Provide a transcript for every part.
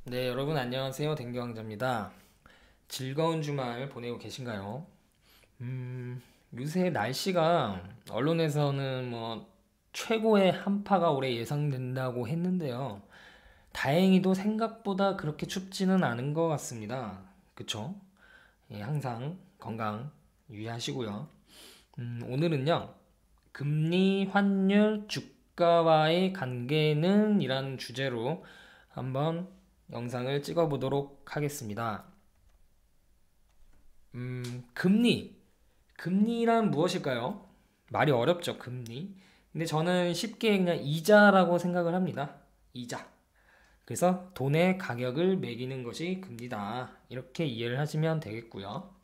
네, 여러분 안녕하세요. 댕경왕자입니다. 즐거운 주말 보내고 계신가요? 요새 날씨가 언론에서는 최고의 한파가 올해 예상된다고 했는데요. 다행히도 생각보다 그렇게 춥지는 않은 것 같습니다. 그쵸? 예, 항상 건강 유의하시고요. 오늘은요, 금리, 환율, 주가와의 관계는 이란 주제로 한번 영상을 찍어보도록 하겠습니다. 금리. 금리란 무엇일까요? 말이 어렵죠, 금리. 근데 저는 쉽게 그냥 이자라고 생각을 합니다. 이자. 그래서 돈의 가격을 매기는 것이 금리다. 이렇게 이해를 하시면 되겠고요.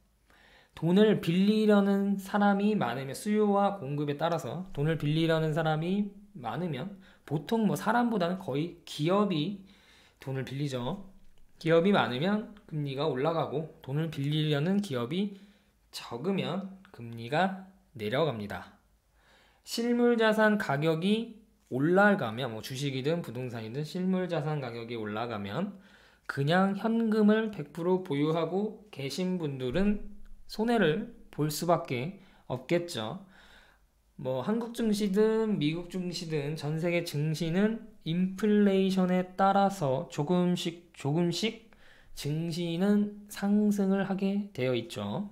돈을 빌리려는 사람이 많으면 수요와 공급에 따라서 돈을 빌리려는 사람이 많으면 보통 사람보다는 거의 기업이 돈을 빌리죠. 기업이 많으면 금리가 올라가고 돈을 빌리려는 기업이 적으면 금리가 내려갑니다. 실물자산 가격이 올라가면 주식이든 부동산이든 실물자산 가격이 올라가면 그냥 현금을 100% 보유하고 계신 분들은 손해를 볼 수밖에 없겠죠. 한국 증시든 미국 증시든 전 세계 증시는 인플레이션에 따라서 조금씩 조금씩 증시는 상승을 하게 되어 있죠.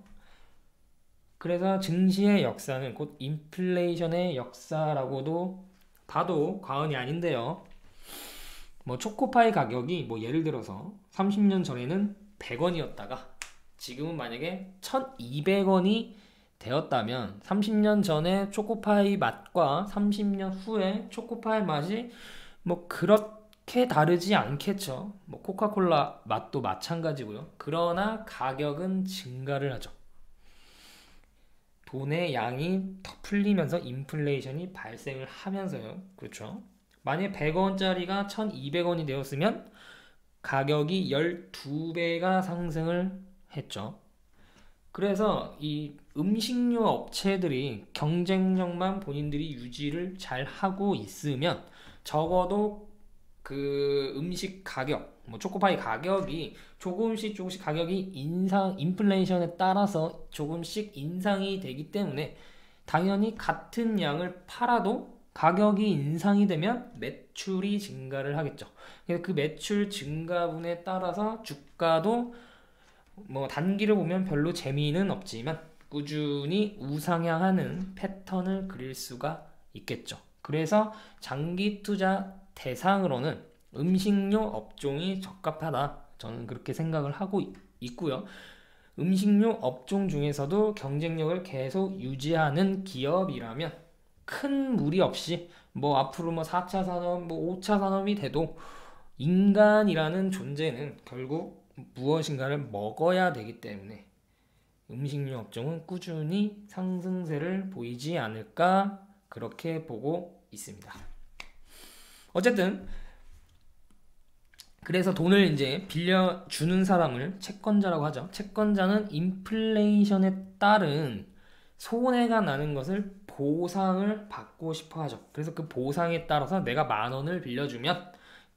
그래서 증시의 역사는 곧 인플레이션의 역사라고도 봐도 과언이 아닌데요. 초코파이 가격이 예를 들어서 30년 전에는 100원이었다가 지금은 만약에 1200원이 되었다면 30년 전에 초코파이 맛과 30년 후에 초코파이 맛이 그렇게 다르지 않겠죠. 코카콜라 맛도 마찬가지고요. 그러나 가격은 증가를 하죠. 돈의 양이 더 풀리면서 인플레이션이 발생을 하면서요. 그렇죠. 만약 100원짜리가 1200원이 되었으면 가격이 12배가 상승을 했죠. 그래서 이 음식료 업체들이 경쟁력만 본인들이 유지를 잘 하고 있으면 적어도 그 음식 가격, 초코파이 가격이 조금씩 가격이 인플레이션에 따라서 조금씩 인상이 되기 때문에 당연히 같은 양을 팔아도 가격이 인상이 되면 매출이 증가를 하겠죠. 그래서 그 매출 증가분에 따라서 주가도 단기를 보면 별로 재미는 없지만 꾸준히 우상향하는 패턴을 그릴 수가 있겠죠. 그래서 장기 투자 대상으로는 음식료 업종이 적합하다. 저는 그렇게 생각을 하고 있고요. 음식료 업종 중에서도 경쟁력을 계속 유지하는 기업이라면 큰 무리 없이 앞으로 4차 산업, 5차 산업이 돼도 인간이라는 존재는 결국 무엇인가를 먹어야 되기 때문에 음식료 업종은 꾸준히 상승세를 보이지 않을까 그렇게 보고 있습니다. 어쨌든 그래서 돈을 이제 빌려주는 사람을 채권자라고 하죠. 채권자는 인플레이션에 따른 손해가 나는 것을 보상을 받고 싶어 하죠. 그래서 그 보상에 따라서 내가 10,000원을 빌려주면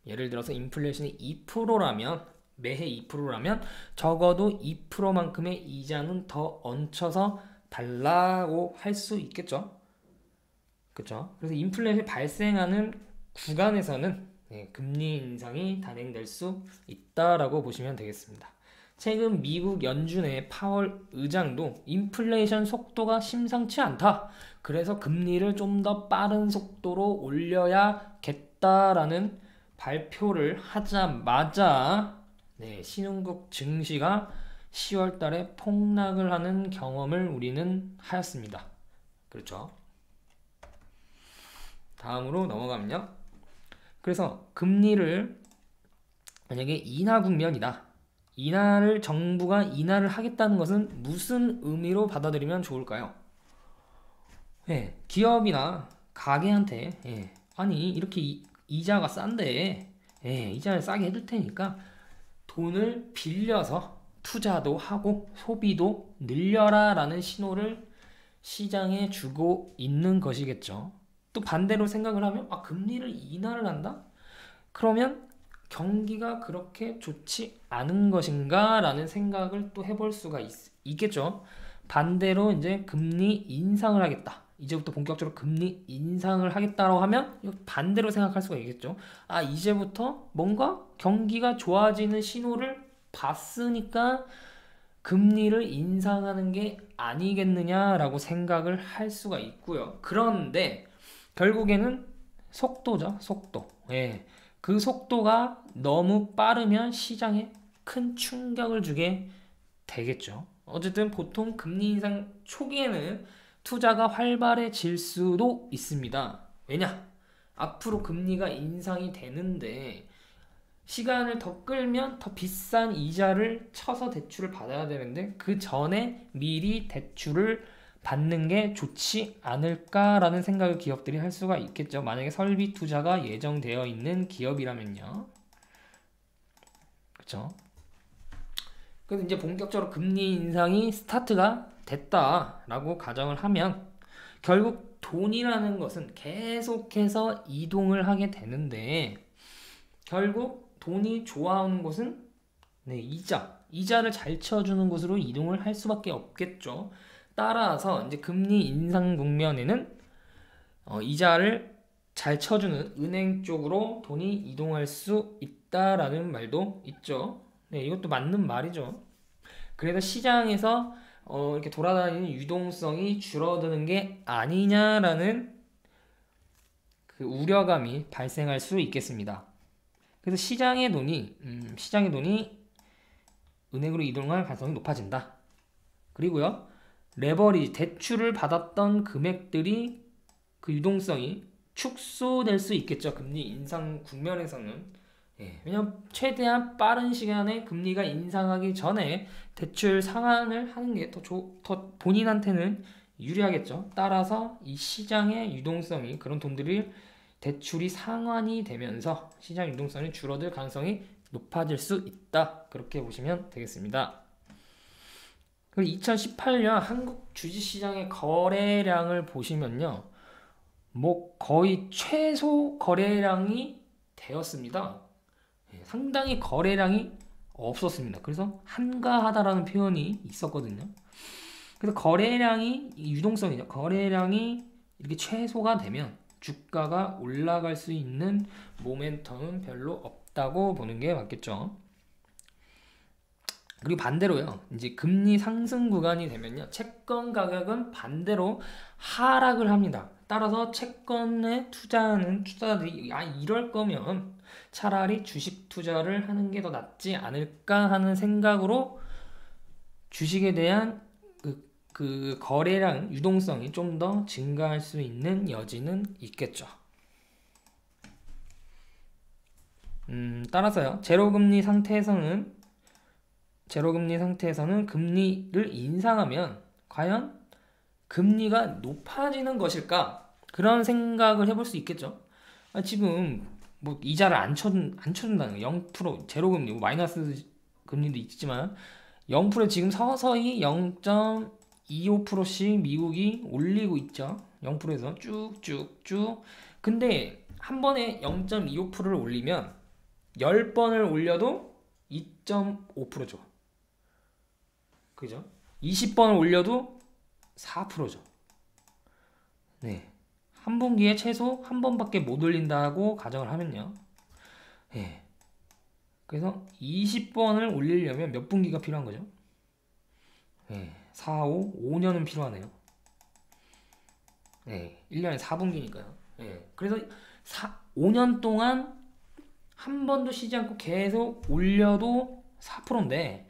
예를 들어서 인플레이션이 2%라면 매해 2%라면 적어도 2%만큼의 이자는 더 얹혀서 달라고 할 수 있겠죠. 그렇죠. 그래서 인플레이션이 발생하는 구간에서는 금리 인상이 단행될 수 있다라고 보시면 되겠습니다. 최근 미국 연준의 파월 의장도 인플레이션 속도가 심상치 않다. 그래서 금리를 좀 더 빠른 속도로 올려야겠다라는 발표를 하자마자 신흥국 증시가 10월 달에 폭락을 하는 경험을 우리는 하였습니다. 그렇죠. 다음으로 넘어가면요. 그래서 금리를 만약에 인하 국면이다. 정부가 인하를 하겠다는 것은 무슨 의미로 받아들이면 좋을까요? 기업이나 가게한테 아니 이렇게 이자가 싼데 이자를 싸게 해줄 테니까 돈을 빌려서 투자도 하고 소비도 늘려라 라는 신호를 시장에 주고 있는 것이겠죠. 또 반대로 생각을 하면 금리를 인하를 한다? 그러면 경기가 그렇게 좋지 않은 것인가 라는 생각을 또 해볼 수가 있겠죠. 반대로 이제 금리 인상을 하겠다. 이제부터 본격적으로 금리 인상을 하겠다라고 하면 반대로 생각할 수가 있겠죠. 아, 이제부터 뭔가 경기가 좋아지는 신호를 봤으니까 금리를 인상하는 게 아니겠느냐라고 생각을 할 수가 있고요. 그런데 결국에는 속도죠, 속도. 예. 그 속도가 너무 빠르면 시장에 큰 충격을 주게 되겠죠. 어쨌든 보통 금리 인상 초기에는 투자가 활발해질 수도 있습니다. 왜냐? 앞으로 금리가 인상이 되는데 시간을 더 끌면 더 비싼 이자를 쳐서 대출을 받아야 되는데 그 전에 미리 대출을 받는 게 좋지 않을까라는 생각을 기업들이 할 수가 있겠죠. 만약에 설비 투자가 예정되어 있는 기업이라면요. 그렇죠? 그래서 이제 본격적으로 금리 인상이 스타트가 됐다라고 가정을 하면 결국 돈이라는 것은 계속해서 이동을 하게 되는데 결국 돈이 좋아오는 곳은 이자를 잘 쳐주는 곳으로 이동을 할 수밖에 없겠죠. 따라서 이제 금리 인상 국면에는 이자를 잘 쳐주는 은행 쪽으로 돈이 이동할 수 있다라는 말도 있죠. 네, 이것도 맞는 말이죠. 그래서 시장에서 이렇게 돌아다니는 유동성이 줄어드는 게 아니냐라는 그 우려감이 발생할 수 있겠습니다. 그래서 시장의 돈이 은행으로 이동할 가능성이 높아진다. 그리고요, 레버리지, 대출을 받았던 금액들이 그 유동성이 축소될 수 있겠죠. 금리 인상 국면에서는. 예, 왜냐면 최대한 빠른 시간에 금리가 인상하기 전에 대출 상환을 하는 게 더 본인한테는 유리하겠죠. 따라서 이 시장의 유동성이 그런 돈들이 대출이 상환이 되면서 시장 유동성이 줄어들 가능성이 높아질 수 있다. 그렇게 보시면 되겠습니다. 그리고 2018년 한국 주식시장의 거래량을 보시면요, 뭐 거의 최소 거래량이 되었습니다. 상당히 거래량이 없었습니다. 그래서 한가하다라는 표현이 있었거든요. 그래서 거래량이, 유동성이죠. 거래량이 이렇게 최소가 되면 주가가 올라갈 수 있는 모멘텀은 별로 없다고 보는 게 맞겠죠. 그리고 반대로요, 이제 금리 상승 구간이 되면요, 채권 가격은 반대로 하락을 합니다. 따라서 채권에 투자하는 투자자들이 이럴 거면 차라리 주식 투자를 하는 게 더 낫지 않을까 하는 생각으로 주식에 대한 그 거래량, 유동성이 좀 더 증가할 수 있는 여지는 있겠죠. 따라서요, 제로금리 상태에서는 금리를 인상하면 과연 금리가 높아지는 것일까? 그런 생각을 해볼 수 있겠죠. 지금 뭐 이자를 안 쳐준다는 거, 0%, 제로금리, 마이너스 금리도 있지만 0% 지금 서서히 0.25%씩 미국이 올리고 있죠. 0%에서 쭉쭉쭉. 근데 한 번에 0.25%를 올리면 10번을 올려도 2.5%죠. 그죠? 20번을 올려도 4%죠. 네. 한 분기에 최소 한 번밖에 못 올린다고 가정을 하면요. 네. 그래서 20번을 올리려면 몇 분기가 필요한 거죠? 네. 4, 5년은 필요하네요. 네. 1년에 4분기니까요. 네. 그래서 5년 동안 한 번도 쉬지 않고 계속 올려도 4%인데,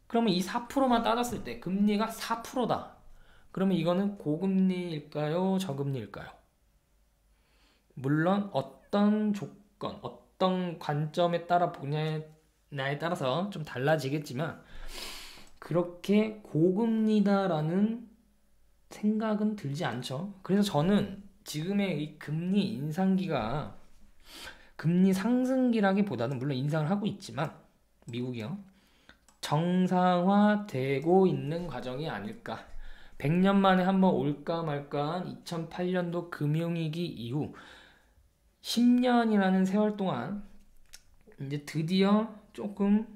그러면 이 4%만 따졌을 때 금리가 4%다. 그러면 이거는 고금리일까요? 저금리일까요? 물론 어떤 조건, 어떤 관점에 따라 보냐에 따라서 좀 달라지겠지만 그렇게 고금리다라는 생각은 들지 않죠. 그래서 저는 지금의 이 금리 인상기가 금리 상승기라기보다는 물론 인상을 하고 있지만 미국이요, 정상화되고 있는 과정이 아닐까. 100년 만에 한번 올까 말까한 2008년도 금융위기 이후 10년이라는 세월 동안 이제 드디어 조금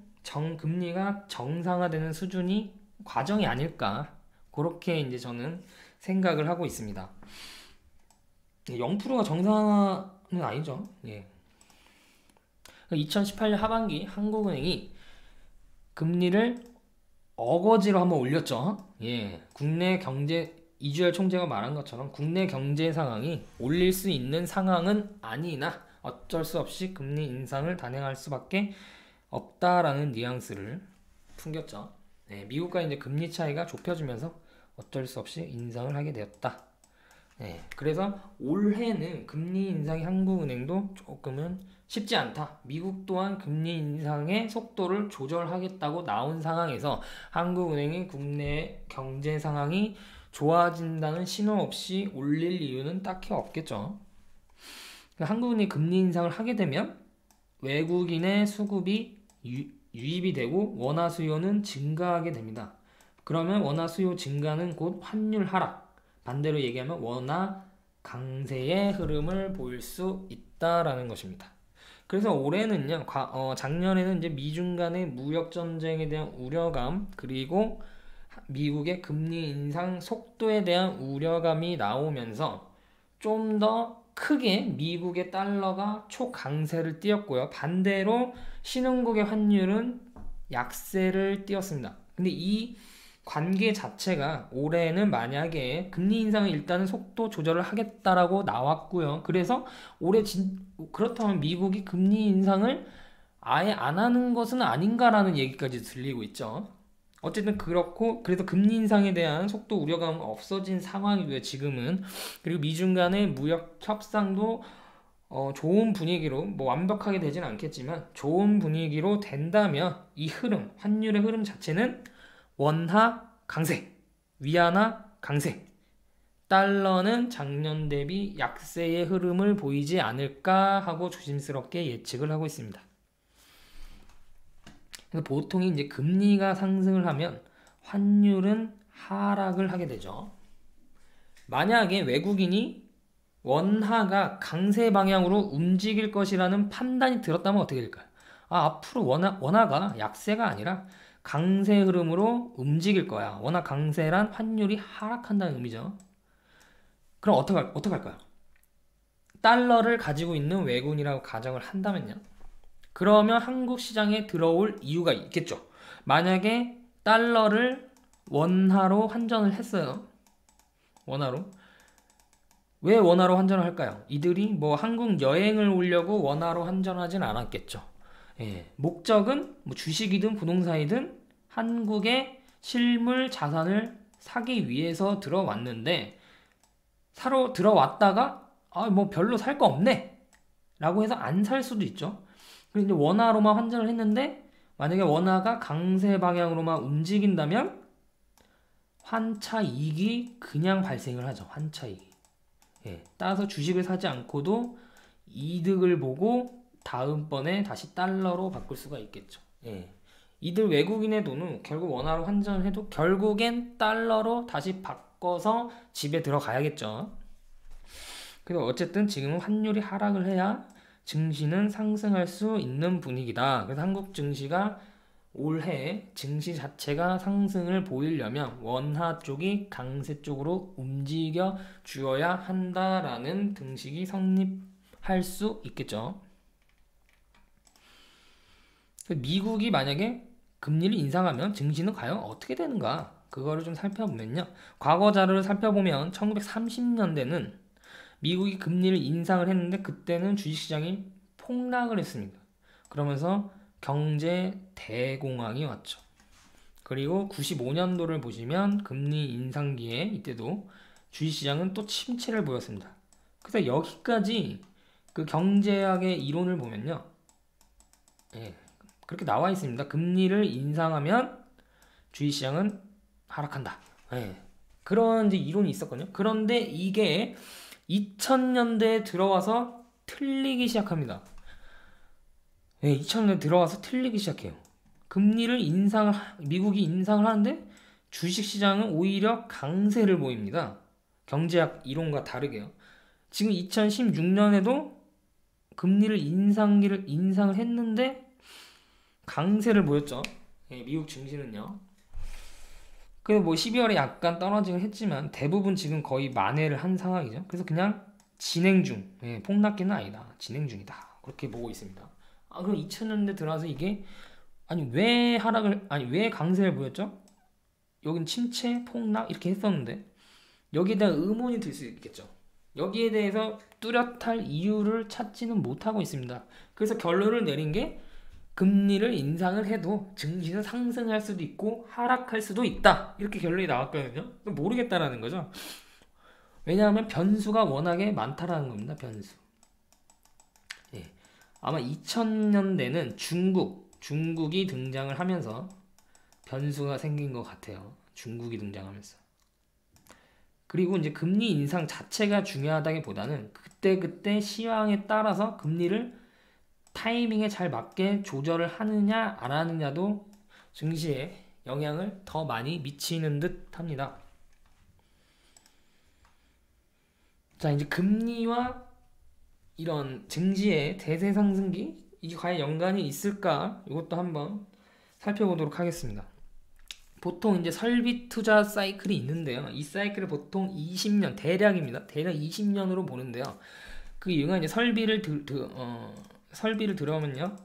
금리가 정상화되는 수준이 과정이 아닐까, 그렇게 이제 저는 생각을 하고 있습니다. 0%가 정상화는 아니죠. 예. 2018년 하반기 한국은행이 금리를 어거지로 한번 올렸죠. 예. 국내 경제, 이주열 총재가 말한 것처럼 국내 경제 상황이 올릴 수 있는 상황은 아니나 어쩔 수 없이 금리 인상을 단행할 수밖에 없다라는 뉘앙스를 풍겼죠. 네, 미국과 이제 금리 차이가 좁혀지면서 어쩔 수 없이 인상을 하게 되었다. 네, 그래서 올해는 금리 인상이 한국은행도 조금은 쉽지 않다. 미국 또한 금리 인상의 속도를 조절하겠다고 나온 상황에서 한국은행이 국내 경제 상황이 좋아진다는 신호 없이 올릴 이유는 딱히 없겠죠. 한국은행이 금리 인상을 하게 되면 외국인의 수급이 유입이 되고 원화 수요는 증가하게 됩니다. 그러면 원화 수요 증가는 곧 환율 하락, 반대로 얘기하면 원화 강세의 흐름을 보일 수 있다라는 것입니다. 그래서 올해는요, 작년에는 이제 미중 간의 무역 전쟁에 대한 우려감, 그리고 미국의 금리 인상 속도에 대한 우려감이 나오면서 좀 더 크게 미국의 달러가 초강세를 띄었고요. 반대로 신흥국의 환율은 약세를 띄었습니다. 근데 이 관계 자체가 올해는 만약에 금리 인상을 일단은 속도 조절을 하겠다라고 나왔고요. 그래서 올해 그렇다면 미국이 금리 인상을 아예 안 하는 것은 아닌가라는 얘기까지 들리고 있죠. 어쨌든 그렇고, 그래서 금리 인상에 대한 속도 우려감은 없어진 상황이고요, 지금은. 그리고 미중 간의 무역 협상도 좋은 분위기로, 뭐 완벽하게 되진 않겠지만 좋은 분위기로 된다면 이 흐름, 환율의 흐름 자체는 원화 강세, 위안화 강세, 달러는 작년 대비 약세의 흐름을 보이지 않을까 하고 조심스럽게 예측을 하고 있습니다. 그래서 보통 이제 금리가 상승을 하면 환율은 하락을 하게 되죠. 만약에 외국인이 원화가 강세 방향으로 움직일 것이라는 판단이 들었다면 어떻게 될까요? 앞으로 원화가 약세가 아니라 강세 흐름으로 움직일 거야. 원화 강세란 환율이 하락한다는 의미죠. 그럼 어떻게 할까요? 달러를 가지고 있는 외국인이라고 가정을 한다면요. 그러면 한국 시장에 들어올 이유가 있겠죠. 만약에 달러를 원화로 환전을 했어요. 원화로. 왜 원화로 환전을 할까요? 이들이 뭐 한국 여행을 오려고 원화로 환전하진 않았겠죠. 예, 목적은 뭐 주식이든 부동산이든 한국의 실물 자산을 사기 위해서 들어왔는데, 사러 들어왔다가 뭐 별로 살 거 없네 라고 해서 안 살 수도 있죠. 그리고 이제 원화로만 환전을 했는데 만약에 원화가 강세 방향으로만 움직인다면 환차익이 그냥 발생을 하죠. 환차익이. 예, 따라서 주식을 사지 않고도 이득을 보고 다음번에 다시 달러로 바꿀 수가 있겠죠. 예. 이들 외국인의 돈은 결국 원화로 환전을 해도 결국엔 달러로 다시 바꿔서 집에 들어가야겠죠. 그래서 어쨌든 지금은 환율이 하락을 해야 증시는 상승할 수 있는 분위기다. 그래서 한국 증시가 올해 증시 자체가 상승을 보이려면 원화 쪽이 강세 쪽으로 움직여 주어야 한다라는 등식이 성립할 수 있겠죠. 미국이 만약에 금리를 인상하면 증시는 과연 어떻게 되는가? 그거를 좀 살펴보면요. 과거 자료를 살펴보면 1930년대는 미국이 금리를 인상을 했는데 그때는 주식시장이 폭락을 했습니다. 그러면서 경제 대공황이 왔죠. 그리고 95년도를 보시면 금리 인상기에 이때도 주식시장은 또 침체를 보였습니다. 그래서 여기까지 그 경제학의 이론을 보면요. 예, 그렇게 나와 있습니다. 금리를 인상하면 주식시장은 하락한다. 예, 그런 이제 이론이 있었거든요. 그런데 이게 2000년대에 들어와서 틀리기 시작합니다. 네, 2000년대 들어와서 틀리기 시작해요. 금리를 미국이 인상을 하는데 주식시장은 오히려 강세를 보입니다. 경제학 이론과 다르게요. 지금 2016년에도 금리를 인상을 했는데 강세를 보였죠. 예, 미국 증시는요. 그래서 뭐 12월에 약간 떨어지긴 했지만 대부분 지금 거의 만회를 한 상황이죠. 그래서 그냥 진행 중, 예, 폭락기는 아니다. 진행 중이다. 그렇게 보고 있습니다. 그럼 2000년대 들어와서 이게 왜 강세를 보였죠? 여긴 침체, 폭락 이렇게 했었는데 여기에 대한 의문이 들 수 있겠죠. 여기에 대해서 뚜렷할 이유를 찾지는 못하고 있습니다. 그래서 결론을 내린 게 금리를 인상을 해도 증시는 상승할 수도 있고 하락할 수도 있다. 이렇게 결론이 나왔거든요. 모르겠다라는 거죠. 왜냐하면 변수가 워낙에 많다라는 겁니다. 변수. 예. 아마 2000년대는 중국이 등장을 하면서 변수가 생긴 것 같아요. 중국이 등장하면서. 그리고 이제 금리 인상 자체가 중요하다기보다는 그때 시황에 따라서 금리를 타이밍에 잘 맞게 조절을 하느냐 안 하느냐도 증시에 영향을 더 많이 미치는 듯 합니다. 자, 이제 금리와 이런 증시의 대세 상승기 이게 과연 연관이 있을까? 이것도 한번 살펴보도록 하겠습니다. 보통 이제 설비 투자 사이클이 있는데요. 이 사이클을 보통 20년 대략입니다. 대략 20년으로 보는데요. 그 이유가 이제 설비를 들어오면요.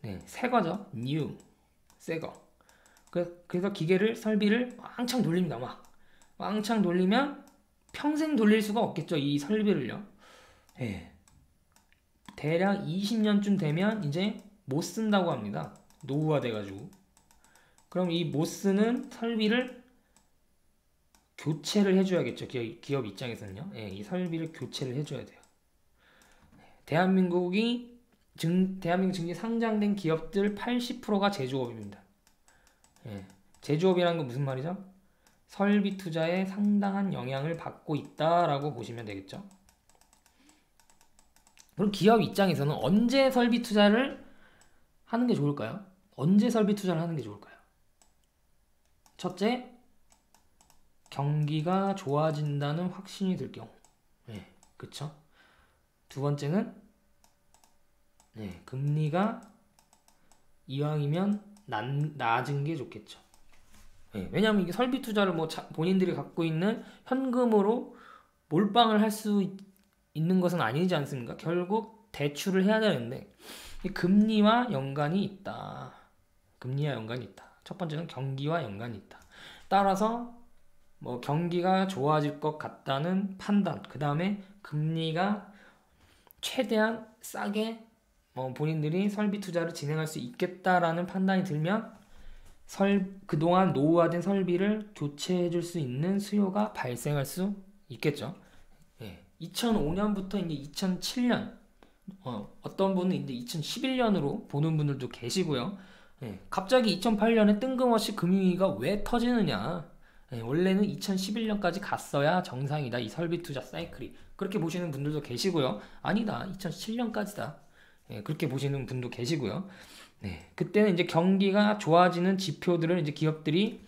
네, 새 거죠. 새 거. 그래서 설비를 왕창 돌립니다. 왕창 돌리면 평생 돌릴 수가 없겠죠. 이 설비를요. 네. 대략 20년쯤 되면 이제 못 쓴다고 합니다. 노후화 돼가지고. 그럼 이 못 쓰는 설비를 교체를 해줘야겠죠. 기업 입장에서는요. 예, 이 설비를 교체를 해줘야 돼요. 대한민국 증시 상장된 기업들 80%가 제조업입니다. 예, 제조업이라는 건 무슨 말이죠? 설비 투자에 상당한 영향을 받고 있다라고 보시면 되겠죠. 그럼 기업 입장에서는 언제 설비 투자를 하는 게 좋을까요? 언제 설비 투자를 하는 게 좋을까요? 첫째, 경기가 좋아진다는 확신이 들 경우. 네, 그쵸? 두 번째는, 네, 금리가 이왕이면 낮은 게 좋겠죠. 네, 왜냐하면 이게 설비 투자를 본인들이 갖고 있는 현금으로 몰빵을 할 수 있는 것은 아니지 않습니까? 결국 대출을 해야 되는데, 금리와 연관이 있다. 첫 번째는 경기와 연관이 있다. 따라서 경기가 좋아질 것 같다는 판단, 그 다음에 금리가 최대한 싸게 본인들이 설비 투자를 진행할 수 있겠다라는 판단이 들면 그동안 노후화된 설비를 교체해 줄 수 있는 수요가 발생할 수 있겠죠. 예. 2005년부터 이제 2007년, 어떤 분은 이제 2011년으로 보는 분들도 계시고요. 예, 갑자기 2008년에 뜬금없이 금융위기가 왜 터지느냐. 예, 원래는 2011년까지 갔어야 정상이다. 이 설비 투자 사이클이. 그렇게 보시는 분들도 계시고요. 아니다. 2007년까지다. 예, 그렇게 보시는 분도 계시고요. 네, 그때는 이제 경기가 좋아지는 지표들을 이제 기업들이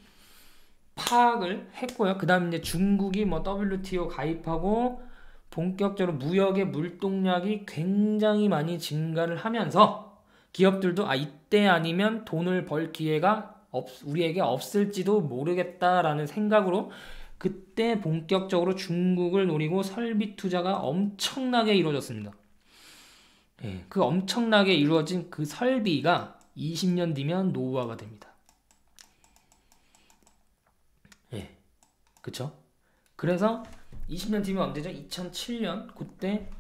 파악을 했고요. 그 다음에 이제 중국이 WTO 가입하고 본격적으로 무역의 물동량이 굉장히 많이 증가를 하면서 기업들도 이때 아니면 돈을 벌 기회가 우리에게 없을지도 모르겠다라는 생각으로 그때 본격적으로 중국을 노리고 설비 투자가 엄청나게 이루어졌습니다. 예, 그 엄청나게 이루어진 그 설비가 20년 뒤면 노후화가 됩니다. 예, 그쵸? 그래서 20년 뒤면 언제죠? 2007년, 그때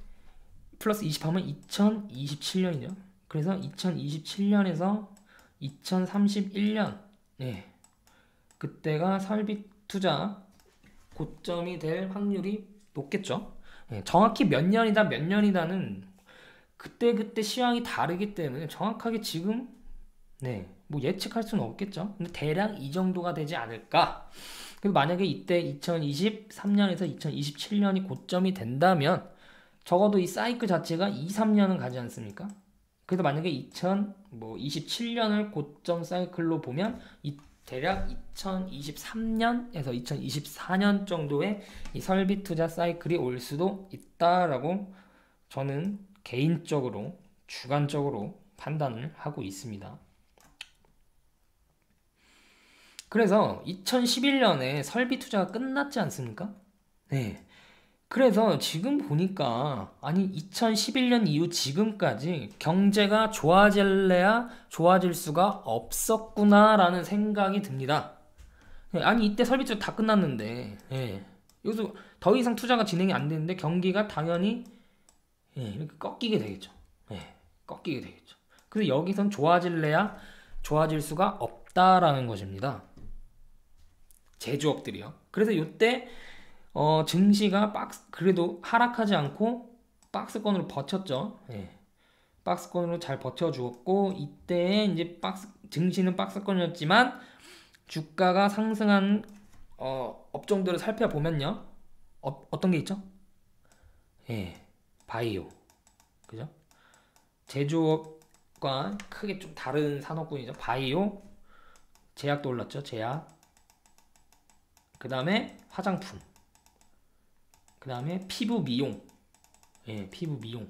플러스 20하면 2027년이죠. 그래서 2027년에서 2031년, 네, 그때가 설비 투자 고점이 될 확률이 높겠죠. 네, 정확히 몇 년이다는 그때 시황이 다르기 때문에 정확하게 지금 예측할 수는 없겠죠. 근데 대략 이 정도가 되지 않을까. 그리고 만약에 이때 2023년에서 2027년이 고점이 된다면 적어도 이 사이클 자체가 2, 3년은 가지 않습니까? 그래서 만약에 2027년을 고점 사이클로 보면 대략 2023년에서 2024년 정도의 이 설비 투자 사이클이 올 수도 있다라고 저는 개인적으로 주관적으로 판단을 하고 있습니다. 그래서 2011년에 설비 투자가 끝났지 않습니까? 네. 그래서 지금 보니까 아니 2011년 이후 지금까지 경제가 좋아질래야 좋아질 수가 없었구나라는 생각이 듭니다. 예, 아니 이때 설비 투자 다 끝났는데 예, 여기서 더 이상 투자가 진행이 안 되는데 경기가 당연히 예, 이렇게 꺾이게 되겠죠. 예, 꺾이게 되겠죠. 그래서 여기선 좋아질래야 좋아질 수가 없다라는 것입니다. 제조업들이요. 그래서 이때 증시가 그래도 하락하지 않고 박스권으로 버텼죠. 예. 박스권으로 잘 버텨주었고 이때 이제 증시는 박스권이었지만 주가가 상승한 업종들을 살펴보면요. 어떤 게 있죠? 예, 바이오, 그죠? 제조업과 크게 좀 다른 산업군이죠. 바이오, 제약도 올랐죠. 제약. 그 다음에 화장품. 그 다음에 피부 미용. 예, 피부 미용.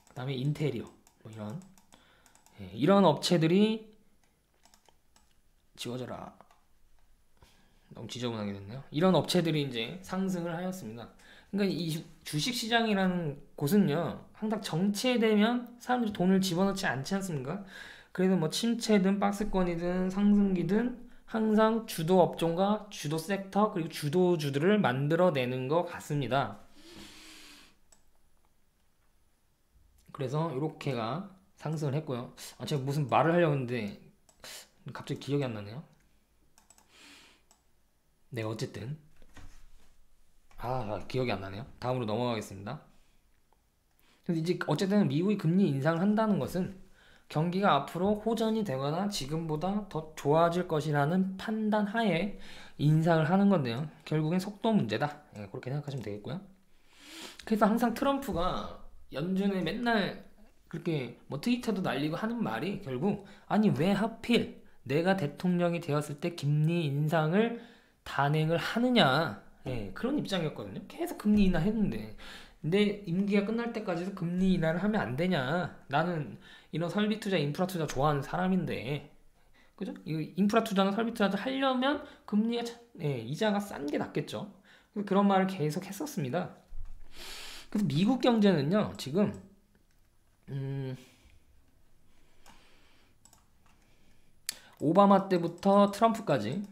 그 다음에 인테리어. 뭐 이런. 예, 이런 업체들이 지워져라. 너무 지저분하게 됐네요. 이런 업체들이 이제 상승을 하였습니다. 그러니까 이 주식시장이라는 곳은요, 항상 정체되면 사람들이 돈을 집어넣지 않지 않습니까? 그래서 뭐 침체든 박스권이든 상승기든 항상 주도 업종과 주도 섹터 그리고 주도주들을 만들어내는 것 같습니다. 그래서 이렇게가 상승을 했고요. 제가 무슨 말을 하려고 했는데 갑자기 기억이 안 나네요. 네, 어쨌든 기억이 안 나네요. 다음으로 넘어가겠습니다. 그래서 이제 어쨌든 미국이 금리 인상을 한다는 것은 경기가 앞으로 호전이 되거나 지금보다 더 좋아질 것이라는 판단 하에 인상을 하는 건데요. 결국엔 속도 문제다. 예, 그렇게 생각하시면 되겠고요. 그래서 항상 트럼프가 연준에 맨날 그렇게 뭐 트위터도 날리고 하는 말이 결국 아니 왜 하필 내가 대통령이 되었을 때 금리 인상을 단행을 하느냐, 예, 그런 입장이었거든요. 계속 금리 인하했는데 내 임기가 끝날 때까지도 금리 인하를 하면 안 되냐. 나는 이런 설비 투자, 인프라 투자 좋아하는 사람인데, 그죠? 이 인프라 투자나 설비 투자를 하려면 금리가 예, 이자가 싼 게 낫겠죠. 그런 말을 계속 했었습니다. 그래서 미국 경제는요 지금 오바마 때부터 트럼프까지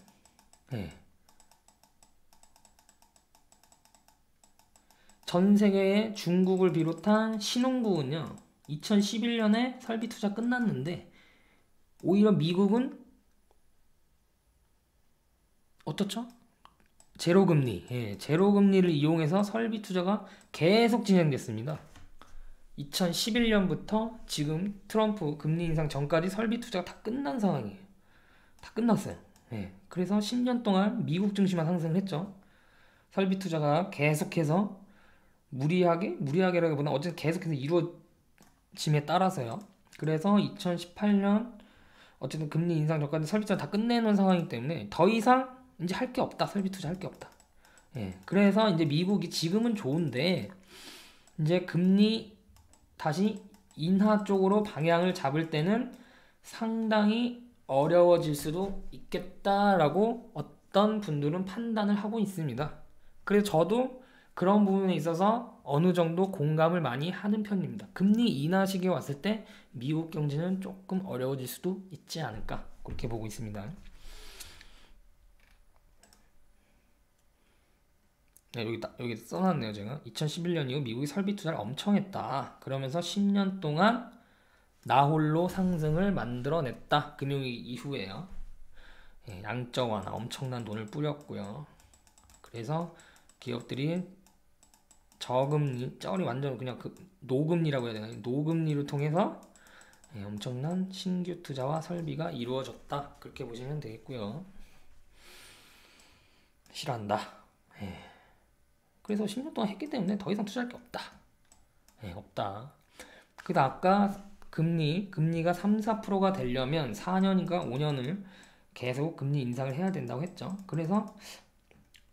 예, 전 세계의 중국을 비롯한 신흥국은요 2011년에 설비 투자 끝났는데 오히려 미국은 어떻죠? 제로금리, 예, 제로금리를 이용해서 설비 투자가 계속 진행됐습니다. 2011년부터 지금 트럼프 금리 인상 전까지 설비 투자가 다 끝난 상황이에요. 다 끝났어요. 예, 그래서 10년 동안 미국 증시만 상승을 했죠. 설비 투자가 계속해서 무리하게라기보다 어쨌든 계속해서 이루어짐에 따라서요. 그래서 2018년 어쨌든 금리 인상 전까지 설비 투자 다 끝내놓은 상황이기 때문에 더 이상 이제 할 게 없다. 설비 투자 할 게 없다. 예. 그래서 이제 미국이 지금은 좋은데 이제 금리 다시 인하 쪽으로 방향을 잡을 때는 상당히 어려워질 수도 있겠다라고 어떤 분들은 판단을 하고 있습니다. 그래서 저도 그런 부분에 있어서 어느 정도 공감을 많이 하는 편입니다. 금리 인하 시기에 왔을 때 미국 경제는 조금 어려워질 수도 있지 않을까 그렇게 보고 있습니다. 네, 여기 써놨네요. 제가 2011년 이후 미국이 설비 투자를 엄청 했다. 그러면서 10년 동안 나홀로 상승을 만들어냈다. 금융위기 이후에요. 예, 양적 완화 엄청난 돈을 뿌렸고요. 그래서 기업들이 저금리, 쩔이 완전 그냥 노금리라고 해야 되나요? 노금리를 통해서 예, 엄청난 신규 투자와 설비가 이루어졌다. 그렇게 보시면 되겠고요. 싫어한다. 예. 그래서 10년 동안 했기 때문에 더 이상 투자할 게 없다. 예, 없다. 그래서 아까 금리가 3, 4%가 되려면 4년인가 5년을 계속 금리 인상을 해야 된다고 했죠. 그래서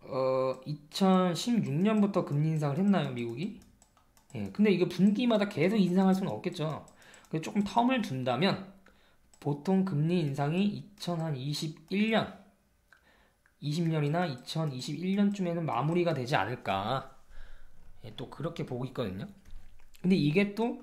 2016년부터 금리 인상을 했나요, 미국이? 근데 이게 분기마다 계속 인상할 수는 없겠죠. 그래서 조금 텀을 둔다면 보통 금리 인상이 2021년, 20년이나 2021년쯤에는 마무리가 되지 않을까. 또 그렇게 보고 있거든요. 근데 이게 또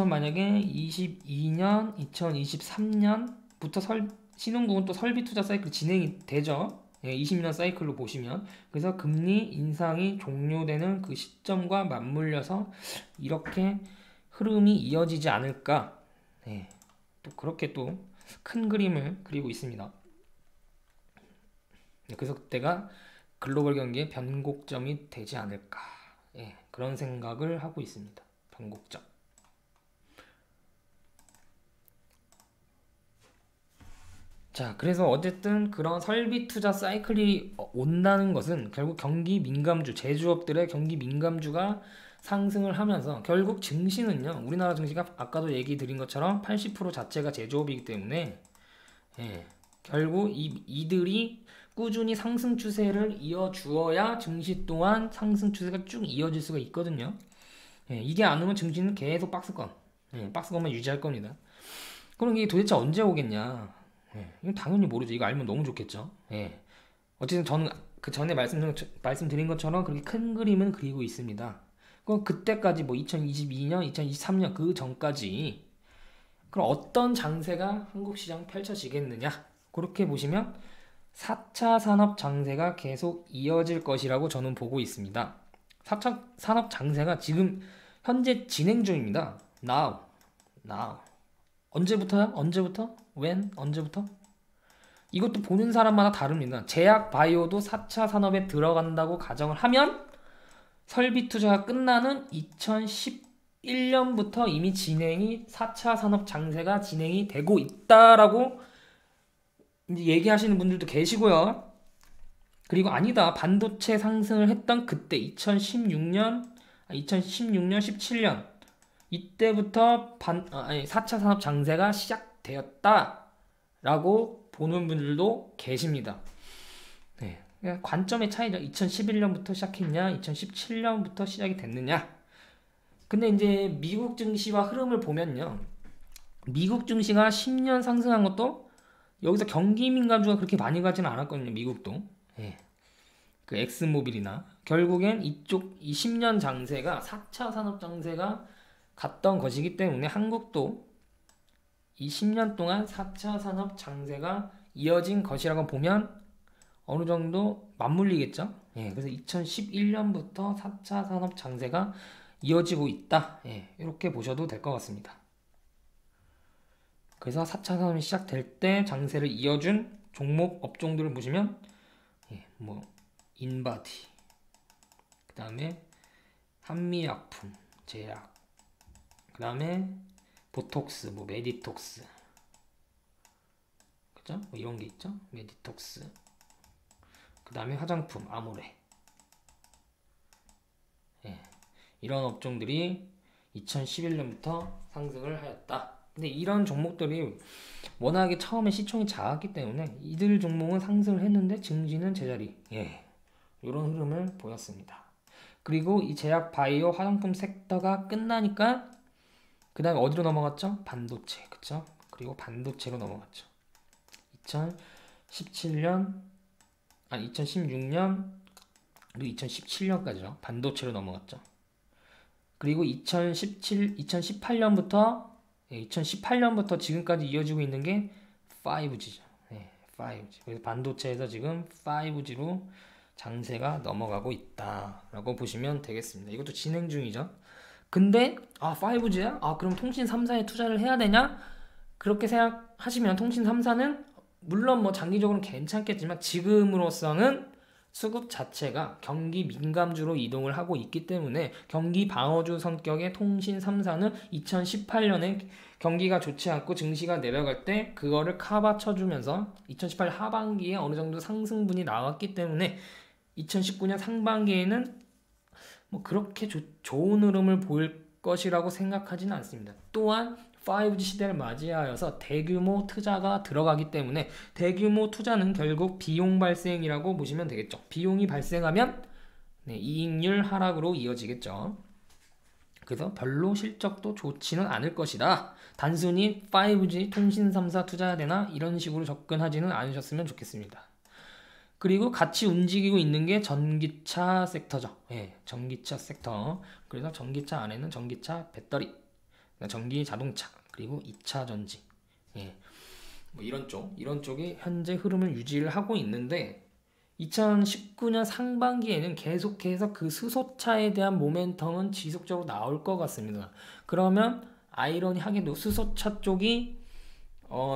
만약에 22년, 2023년부터 신흥국은 또 설비 투자 사이클 진행이 되죠. 20년 사이클로 보시면. 그래서 금리 인상이 종료되는 그 시점과 맞물려서 이렇게 흐름이 이어지지 않을까. 또 그렇게 또 큰 그림을 그리고 있습니다. 그래서 그때가 글로벌 경기의 변곡점이 되지 않을까. 그런 생각을 하고 있습니다. 변곡점. 자, 그래서 어쨌든 그런 설비 투자 사이클이 온다는 것은 결국 경기 민감주, 제조업들의 경기 민감주가 상승을 하면서 결국 증시는요, 우리나라 증시가 아까도 얘기 드린 것처럼 80% 자체가 제조업이기 때문에 결국 이들이 꾸준히 상승 추세를 이어주어야 증시 또한 상승 추세가 쭉 이어질 수가 있거든요. 이게 안 오면 증시는 계속 박스권만 유지할 겁니다. 그럼 이게 도대체 언제 오겠냐? 이건 당연히 모르죠. 이거 알면 너무 좋겠죠. 어쨌든 저는 그 전에 말씀드린 것처럼 그렇게 큰 그림은 그리고 있습니다. 그럼 그때까지 뭐 2022년, 2023년 그 전까지 그럼 어떤 장세가 한국 시장 펼쳐지겠느냐? 그렇게 보시면 4차 산업 장세가 계속 이어질 것이라고 저는 보고 있습니다. 4차 산업 장세가 지금 현재 진행 중입니다. Now. 언제부터요? 언제부터? When? 언제부터? 이것도 보는 사람마다 다릅니다. 제약 바이오도 4차 산업에 들어간다고 가정을 하면 설비 투자가 끝나는 2011년부터 이미 4차 산업 장세가 진행이 되고 있다라고 이제 얘기하시는 분들도 계시고요. 그리고 아니다. 반도체 상승을 했던 그때 2016년, 17년 이때부터 4차 산업 장세가 시작되었다라고 보는 분들도 계십니다. 관점의 차이죠. 2011년부터 시작했냐, 2017년부터 시작이 됐느냐. 근데 이제 미국 증시와 흐름을 보면요, 미국 증시가 10년 상승한 것도 여기서 경기 민감주가 그렇게 많이 가지는 않았거든요. 미국도. 그 엑스모빌이나 결국엔 이쪽 20년 장세가 4차 산업 장세가 갔던 것이기 때문에 한국도 이 10년 동안 4차 산업 장세가 이어진 것이라고 보면 어느 정도 맞물리겠죠. 그래서 2011년부터 4차 산업 장세가 이어지고 있다. 이렇게 보셔도 될 것 같습니다. 그래서 4차 산업이 시작될 때 장세를 이어준 종목 업종들을 보시면 뭐 인바디, 그 다음에 한미약품, 제약, 그 다음에 보톡스, 뭐 메디톡스, 그죠? 뭐 이런 게 있죠. 메디톡스. 그 다음에 화장품, 아모레. 이런 업종들이 2011년부터 상승을 하였다. 근데 이런 종목들이 워낙에 처음에 시총이 작았기 때문에 이들 종목은 상승을 했는데 증시는 제자리. 이런 흐름을 보였습니다. 그리고 이 제약, 바이오, 화장품 섹터가 끝나니까 그 다음에 어디로 넘어갔죠? 반도체. 그쵸? 그리고 반도체로 넘어갔죠. 2016년 그리고 2017년까지죠. 반도체로 넘어갔죠. 그리고 2018년부터 지금까지 이어지고 있는 게 5G죠. 5G. 그래서 반도체에서 지금 5G로 장세가 넘어가고 있다라고 보시면 되겠습니다. 이것도 진행 중이죠. 근데 5G야? 그럼 통신 3사에 투자를 해야 되냐? 그렇게 생각하시면 통신 3사는 물론 뭐 장기적으로는 괜찮겠지만 지금으로서는 수급 자체가 경기 민감주로 이동을 하고 있기 때문에 경기 방어주 성격의 통신 3사는 2018년에 경기가 좋지 않고 증시가 내려갈 때 그거를 커버 쳐주면서 2018 하반기에 어느 정도 상승분이 나왔기 때문에 2019년 상반기에는 뭐 그렇게 좋은 흐름을 보일 것이라고 생각하지는 않습니다. 또한 5G 시대를 맞이하여서 대규모 투자가 들어가기 때문에 대규모 투자는 결국 비용 발생이라고 보시면 되겠죠. 비용이 발생하면 이익률 하락으로 이어지겠죠. 그래서 별로 실적도 좋지는 않을 것이다. 단순히 5G 통신 3사 투자해야 되나 이런 식으로 접근하지는 않으셨으면 좋겠습니다. 그리고 같이 움직이고 있는 게 전기차 섹터죠. 예, 전기차 섹터. 그래서 전기차 안에는 전기차 배터리, 전기 자동차, 그리고 2차 전지. 예, 뭐 이런 쪽이 현재 흐름을 유지를 하고 있는데 2019년 상반기에는 계속해서 그 수소차에 대한 모멘텀은 지속적으로 나올 것 같습니다. 그러면 아이러니하게도 수소차 쪽이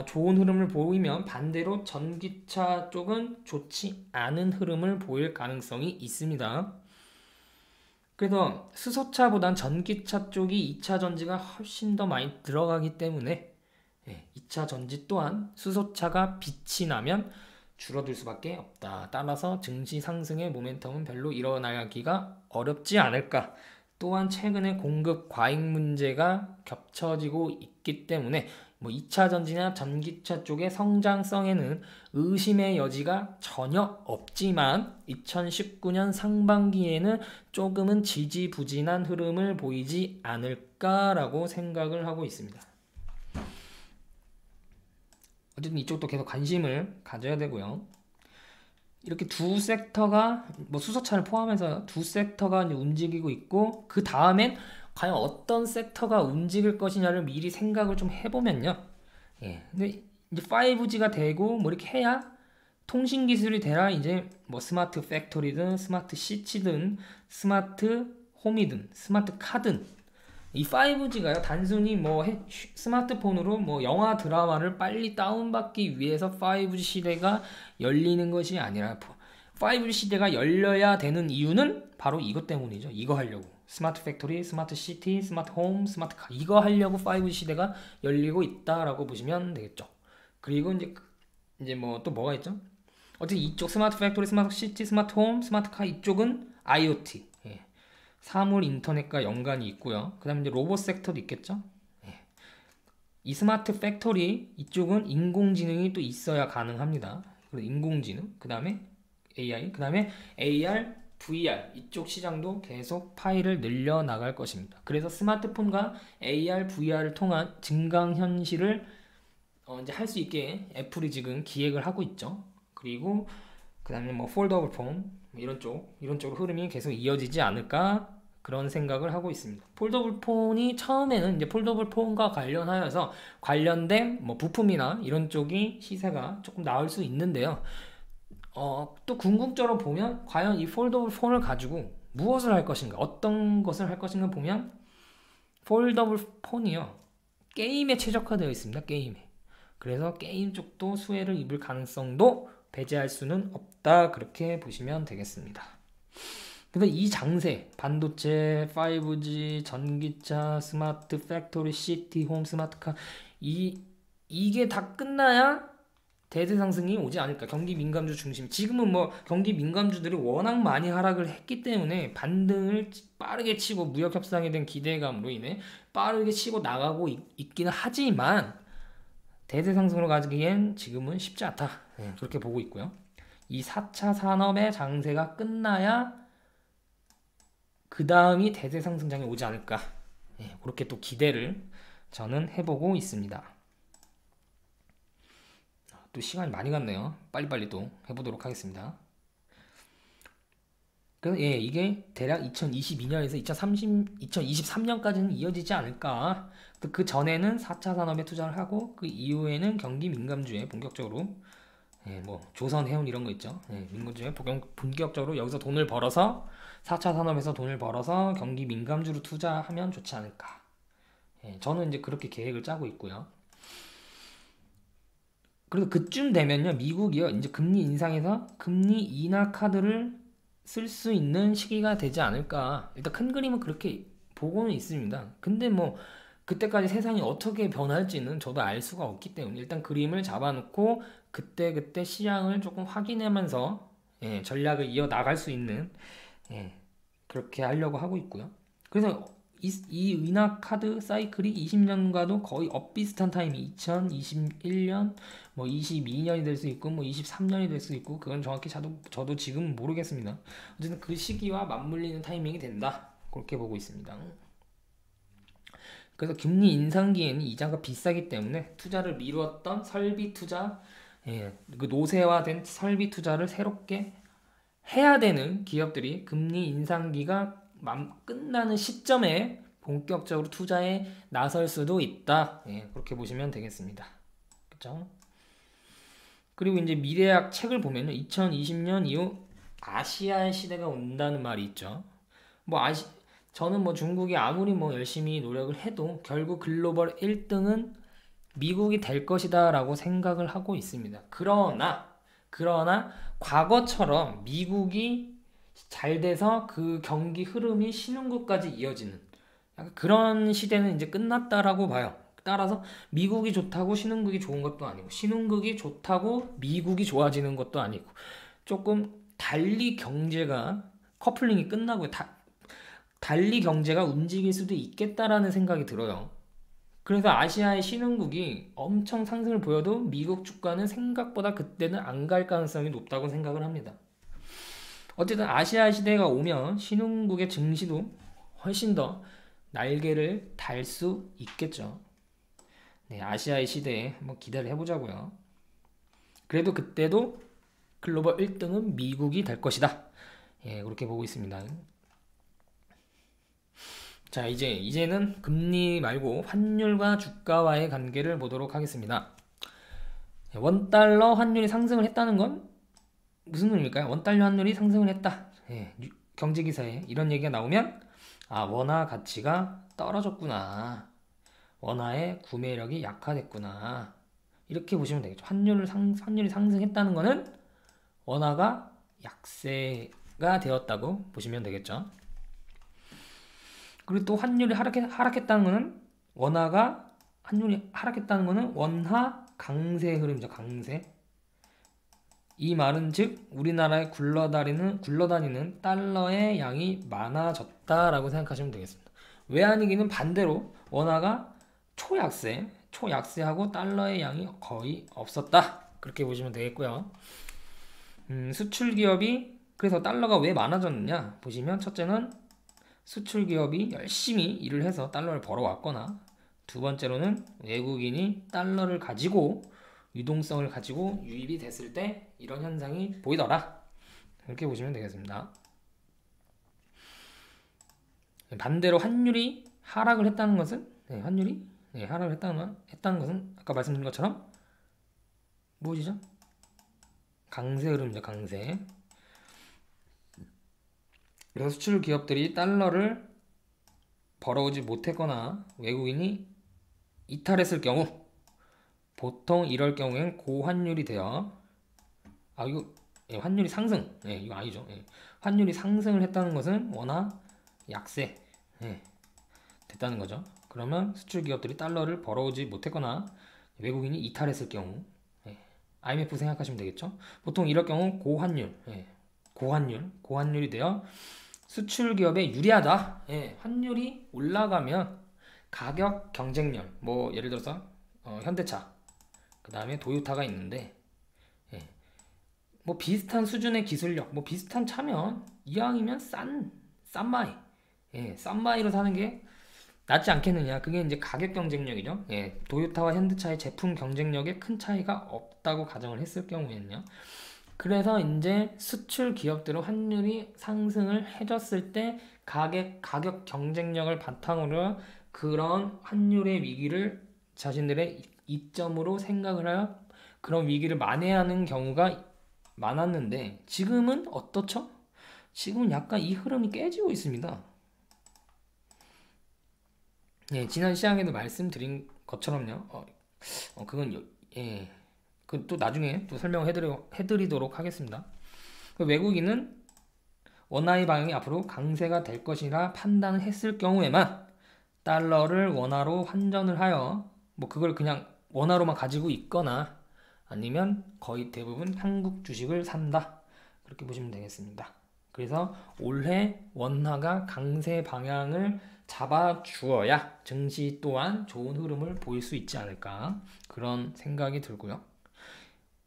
좋은 흐름을 보이면 반대로 전기차 쪽은 좋지 않은 흐름을 보일 가능성이 있습니다. 그래서 수소차보단 전기차 쪽이 2차 전지가 훨씬 더 많이 들어가기 때문에 2차 전지 또한 수소차가 빛이 나면 줄어들 수밖에 없다. 따라서 증시 상승의 모멘텀은 별로 일어나기가 어렵지 않을까. 또한 최근에 공급 과잉 문제가 겹쳐지고 있기 때문에 2차 전지나 전기차 쪽의 성장성에는 의심의 여지가 전혀 없지만 2019년 상반기에는 조금은 지지부진한 흐름을 보이지 않을까라고 생각을 하고 있습니다. 어쨌든 이쪽도 계속 관심을 가져야 되고요. 이렇게 두 섹터가 수소차를 포함해서 두 섹터가 이제 움직이고 있고 그 다음엔 과연 어떤 섹터가 움직일 것이냐를 미리 생각을 좀 해보면요. 근데 이제 5G가 되고 이렇게 해야 통신 기술이 되라 이제 스마트 팩토리든 스마트 시티든 스마트 홈이든 스마트 카든 이 5G가요 단순히 스마트폰으로 영화 드라마를 빨리 다운받기 위해서 5G 시대가 열리는 것이 아니라 5G 시대가 열려야 되는 이유는 바로 이것 때문이죠. 이거 하려고 스마트 팩토리, 스마트 시티, 스마트 홈, 스마트 카 이거 하려고 5G 시대가 열리고 있다라고 보시면 되겠죠. 그리고 이제 또 뭐가 있죠? 어쨌든 이쪽 스마트 팩토리, 스마트 시티, 스마트 홈, 스마트 카 이쪽은 IoT 사물 인터넷과 연관이 있고요. 그 다음에 이제 로봇 섹터도 있겠죠. 이 스마트 팩토리 이쪽은 인공지능이 또 있어야 가능합니다. 그래서 인공지능, 그 다음에 AI, 그 다음에 AR, VR 이쪽 시장도 계속 파일을 늘려 나갈 것입니다. 그래서 스마트폰과 AR, VR을 통한 증강현실을 이제 할 수 있게 애플이 지금 기획을 하고 있죠. 그리고 그 다음에 폴더블 폰 이런 쪽으로 흐름이 계속 이어지지 않을까 그런 생각을 하고 있습니다. 폴더블 폰이 처음에는 이제 폴더블 폰과 관련하여서 관련된 부품이나 이런 쪽이 시세가 조금 나올 수 있는데요. 또 궁극적으로 보면 과연 이 폴더블 폰을 가지고 무엇을 할 것인가, 어떤 것을 할 것인가 보면 폴더블 폰이요 게임에 최적화되어 있습니다. 게임에. 그래서 게임 쪽도 수혜를 입을 가능성도 배제할 수는 없다 그렇게 보시면 되겠습니다. 그래서 이 장세 반도체, 5G, 전기차, 스마트 팩토리, 시티, 홈, 스마트카 이게 다 끝나야 대세 상승이 오지 않을까. 경기 민감주 중심. 지금은 경기 민감주들이 워낙 많이 하락을 했기 때문에 반등을 빠르게 치고 무역 협상에 대한 기대감으로 인해 빠르게 치고 나가고 있기는 하지만 대세 상승으로 가기엔 지금은 쉽지 않다. 그렇게 보고 있고요. 이 4차 산업의 장세가 끝나야 그 다음이 대세 상승장이 오지 않을까. 그렇게 또 기대를 저는 해보고 있습니다. 또 시간이 많이 갔네요. 빨리빨리 또 해보도록 하겠습니다. 그래서 이게 대략 2022년에서 2023년까지는 이어지지 않을까. 그 전에는 4차 산업에 투자를 하고 그 이후에는 경기 민감주에 본격적으로 조선, 해운 이런 거 있죠. 민감주에 본격적으로 여기서 돈을 벌어서 4차 산업에서 돈을 벌어서 경기 민감주로 투자하면 좋지 않을까. 저는 이제 그렇게 계획을 짜고 있고요. 그래서 그쯤 되면요, 미국이요, 이제 금리 인상해서 금리 인하 카드를 쓸 수 있는 시기가 되지 않을까. 일단 큰 그림은 그렇게 보고는 있습니다. 근데 그때까지 세상이 어떻게 변할지는 저도 알 수가 없기 때문에 일단 그림을 잡아놓고 그때 시장을 조금 확인하면서 전략을 이어 나갈 수 있는 그렇게 하려고 하고 있고요. 그래서 이 인하 카드 사이클이 20년과도 거의 엇비슷한 타이밍, 2021년, 22년이 될 수 있고, 23년이 될 수 있고, 그건 정확히 저도 지금 모르겠습니다. 어쨌든 그 시기와 맞물리는 타이밍이 된다. 그렇게 보고 있습니다. 그래서 금리 인상기에는 이자가 비싸기 때문에 투자를 미루었던 설비 투자, 그 노쇠화된 설비 투자를 새롭게 해야 되는 기업들이 금리 인상기가 끝나는 시점에 본격적으로 투자에 나설 수도 있다. 그렇게 보시면 되겠습니다. 그렇죠? 그리고 이제 미래학 책을 보면요, 2020년 이후 아시아의 시대가 온다는 말이 있죠. 저는 중국이 아무리 열심히 노력을 해도 결국 글로벌 1등은 미국이 될 것이다 라고 생각을 하고 있습니다. 그러나 과거처럼 미국이 잘 돼서 그 경기 흐름이 신흥국까지 이어지는 약간 그런 시대는 이제 끝났다라고 봐요. 따라서 미국이 좋다고 신흥국이 좋은 것도 아니고, 신흥국이 좋다고 미국이 좋아지는 것도 아니고, 조금 달리 경제가 커플링이 끝나고 달리 경제가 움직일 수도 있겠다라는 생각이 들어요. 그래서 아시아의 신흥국이 엄청 상승을 보여도 미국 주가는 생각보다 그때는 안 갈 가능성이 높다고 생각을 합니다. 어쨌든 아시아 시대가 오면 신흥국의 증시도 훨씬 더 날개를 달 수 있겠죠. 네, 아시아의 시대에 한번 기대를 해보자고요. 그래도 그때도 글로벌 1등은 미국이 될 것이다. 그렇게 보고 있습니다. 자, 이제는 금리 말고 환율과 주가와의 관계를 보도록 하겠습니다. 원달러 환율이 상승을 했다는 건 무슨 의미일까요? 원달러 환율이 상승을 했다. 경제기사에 이런 얘기가 나오면 원화 가치가 떨어졌구나. 원화의 구매력이 약화됐구나. 이렇게 보시면 되겠죠. 환율이 상승했다는 거는 원화가 약세가 되었다고 보시면 되겠죠. 그리고 또 환율이 하락했다는 거는 환율이 하락했다는 거는 원화 강세 흐름이죠. 강세. 이 말은 즉 우리나라에 굴러다니는 달러의 양이 많아졌다라고 생각하시면 되겠습니다. 외환위기는 반대로 원화가 초약세하고 달러의 양이 거의 없었다. 그렇게 보시면 되겠고요. 수출 기업이 그래서 달러가 왜 많아졌느냐 보시면, 첫째는 수출 기업이 열심히 일을 해서 달러를 벌어왔거나, 두 번째로는 외국인이 달러를 가지고 유동성을 가지고 유입이 됐을 때 이런 현상이 보이더라. 이렇게 보시면 되겠습니다. 반대로 환율이 하락을 했다는 것은 하락을 했다는 것은 아까 말씀드린 것처럼 무엇이죠? 강세 흐름이죠. 강세. 그래서 수출 기업들이 달러를 벌어오지 못했거나 외국인이 이탈했을 경우, 보통 이럴 경우엔 고환율이 되어 환율이 상승. 이거 아니죠. 환율이 상승을 했다는 것은 원화 약세 됐다는 거죠. 그러면 수출 기업들이 달러를 벌어오지 못했거나 외국인이 이탈했을 경우, IMF 생각하시면 되겠죠. 보통 이럴 경우 고환율이 되어 수출 기업에 유리하다. 환율이 올라가면 가격 경쟁력, 예를 들어서 현대차, 그 다음에 도요타가 있는데, 비슷한 수준의 기술력, 비슷한 차면 이왕이면 싼 마이로 사는 게 낫지 않겠느냐. 그게 이제 가격 경쟁력이죠. 도요타와 현대차의 제품 경쟁력에 큰 차이가 없다고 가정을 했을 경우에는요. 그래서 이제 수출 기업들은 환율이 상승을 해줬을 때 가격 경쟁력을 바탕으로 그런 환율의 위기를 자신들의 이점으로 생각을 하여 그런 위기를 만회하는 경우가 많았는데, 지금은 어떻죠? 지금은 약간 이 흐름이 깨지고 있습니다. 지난 시간에도 말씀드린 것처럼요. 그건 또 나중에 또 설명해드리도록 하겠습니다. 외국인은 원화의 방향이 앞으로 강세가 될 것이라 판단을 했을 경우에만 달러를 원화로 환전을 하여 그걸 그냥 원화로만 가지고 있거나 아니면 거의 대부분 한국 주식을 산다. 그렇게 보시면 되겠습니다. 그래서 올해 원화가 강세 방향을 잡아주어야 증시 또한 좋은 흐름을 보일 수 있지 않을까, 그런 생각이 들고요.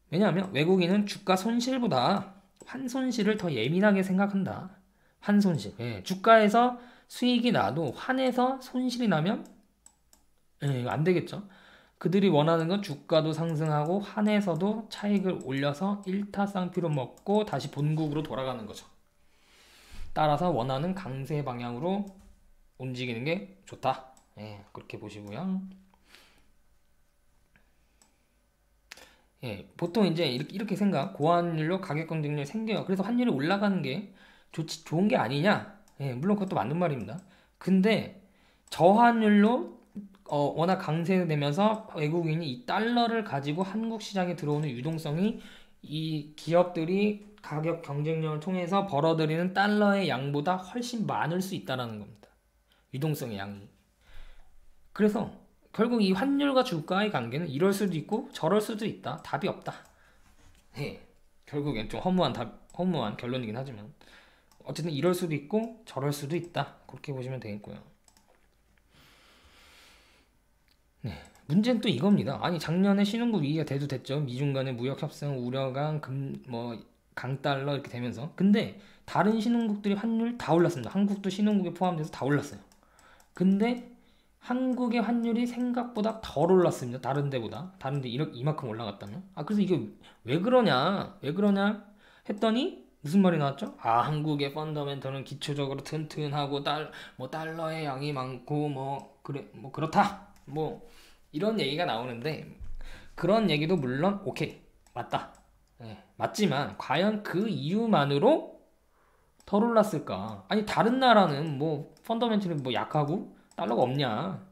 왜냐하면 외국인은 주가 손실보다 환손실을 더 예민하게 생각한다. 환손실. 주가에서 수익이 나도 환에서 손실이 나면 예, 이거 안 되겠죠. 그들이 원하는 건 주가도 상승하고 한에서도 차익을 올려서 일타쌍피로 먹고 다시 본국으로 돌아가는 거죠. 따라서 원하는 강세 방향으로 움직이는 게 좋다. 예, 그렇게 보시고요. 예, 보통 이제 이렇게 생각, 고환율로 가격 경쟁력이 생겨요. 그래서 환율이 올라가는 게 좋은 게 아니냐? 예, 물론 그것도 맞는 말입니다. 근데 저환율로 워낙 강세되면서 외국인이 이 달러를 가지고 한국 시장에 들어오는 유동성이 이 기업들이 가격 경쟁력을 통해서 벌어들이는 달러의 양보다 훨씬 많을 수 있다는 겁니다. 유동성의 양이. 그래서 결국 이 환율과 주가의 관계는 이럴 수도 있고 저럴 수도 있다. 답이 없다. 예. 결국엔 좀 허무한 결론이긴 하지만 어쨌든 이럴 수도 있고 저럴 수도 있다. 그렇게 보시면 되겠고요. 네. 문제는 또 이겁니다. 아니 작년에 신흥국 위기가 됐죠. 미중 간의 무역 협상 우려가 강달러 이렇게 되면서. 근데 다른 신흥국들이 환율 다 올랐습니다. 한국도 신흥국에 포함돼서 다 올랐어요. 근데 한국의 환율이 생각보다 덜 올랐습니다. 다른 데보다. 다른 데 이만큼 올라갔다면. 그래서 이게 왜 그러냐? 왜 그러냐? 했더니 무슨 말이 나왔죠? 한국의 펀더멘털은 기초적으로 튼튼하고 달러의 양이 많고 그렇다. 이런 얘기가 나오는데 그런 얘기도 물론 오케이. 맞다. 네, 맞지만 과연 그 이유만으로 덜 올랐을까? 아니 다른 나라는 펀더멘털이 약하고 달러가 없냐?